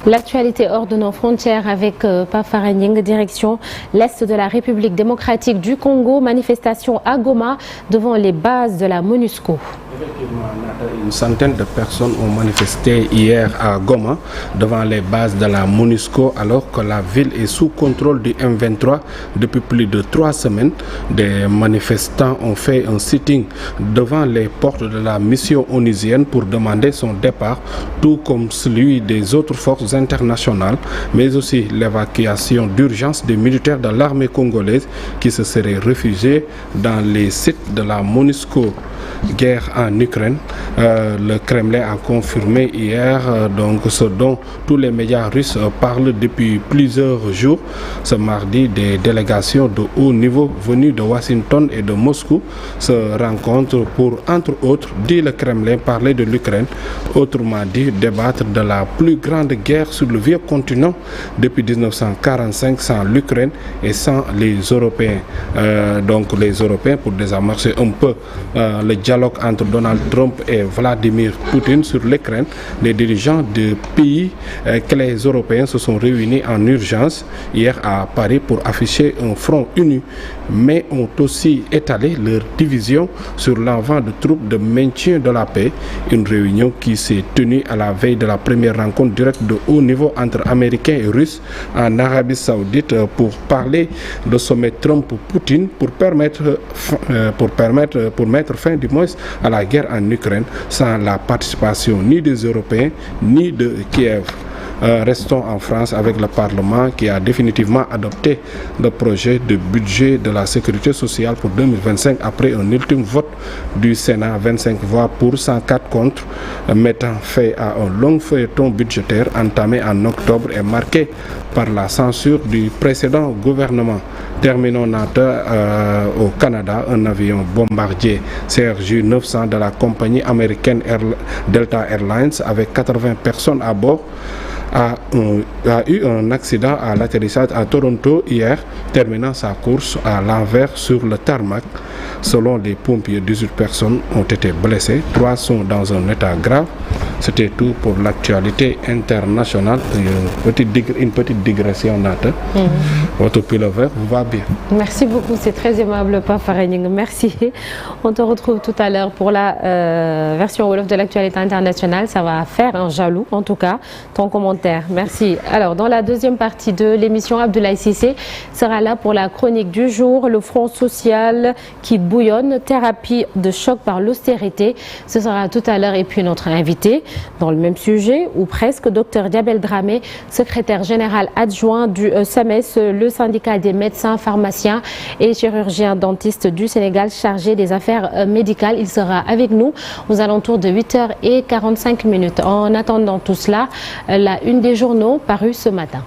L'actualité hors de nos frontières avec Pape Farah Gningue, direction l'Est de la République démocratique du Congo, manifestation à Goma devant les bases de la MONUSCO. Effectivement, une centaine de personnes ont manifesté hier à Goma devant les bases de la MONUSCO alors que la ville est sous contrôle du M23 depuis plus de 3 semaines. Des manifestants ont fait un sitting devant les portes de la mission onusienne pour demander son départ, tout comme celui des autres forces internationales, mais aussi l'évacuation d'urgence des militaires de l'armée congolaise qui se seraient réfugiés dans les sites de la MONUSCO. Guerre en Ukraine. Le Kremlin a confirmé hier donc ce dont tous les médias russes parlent depuis plusieurs jours. Ce mardi, des délégations de haut niveau venues de Washington et de Moscou se rencontrent pour, entre autres, dit le Kremlin, parler de l'Ukraine, autrement dit, débattre de la plus grande guerre sur le vieux continent depuis 1945 sans l'Ukraine et sans les Européens. Donc les Européens pour désamorcer un peu le dialogue entre Donald Trump et Vladimir Poutine sur l'Ukraine. Les dirigeants de pays que les Européens se sont réunis en urgence hier à Paris pour afficher un front uni, mais ont aussi étalé leur division sur l'envoi de troupes de maintien de la paix. Une réunion qui s'est tenue à la veille de la première rencontre directe de haut niveau entre Américains et Russes en Arabie Saoudite pour parler de sommet Trump-Poutine pour mettre fin du moins à la guerre en Ukraine sans la participation ni des Européens ni de Kiev. Restons en France avec le Parlement qui a définitivement adopté le projet de budget de la sécurité sociale pour 2025 après un ultime vote du Sénat, 25 voix pour, 104 contre, mettant fin à un long feuilleton budgétaire entamé en octobre et marqué par la censure du précédent gouvernement. Terminons au Canada, un avion bombardier CRJ-900 de la compagnie américaine Delta Airlines avec 80 personnes à bord a eu un accident à l'atterrissage à Toronto hier, terminant sa course à l'envers sur le tarmac. Selon les pompiers, 18 personnes ont été blessées, 3 sont dans un état grave. C'était tout pour l'actualité internationale. Une petite digression, Nata. Votre pullover vous va bien. Merci beaucoup, c'est très aimable, Pape Farah Gningue. Merci. On te retrouve tout à l'heure pour la version Wolof de l'actualité internationale. Ça va faire un jaloux, en tout cas, ton commentaire. Merci. Alors, dans la deuxième partie de l'émission, Abdoulaye Cissé sera là pour la chronique du jour. Le front social qui bouillonne, thérapie de choc par l'austérité. Ce sera tout à l'heure. Et puis notre invité, dans le même sujet, ou presque, Dr Diabel Dramé, secrétaire général adjoint du SAMES, le syndicat des médecins, pharmaciens et chirurgiens dentistes du Sénégal, chargé des affaires médicales. Il sera avec nous aux alentours de 8h45. En attendant tout cela, la une des journaux parue ce matin.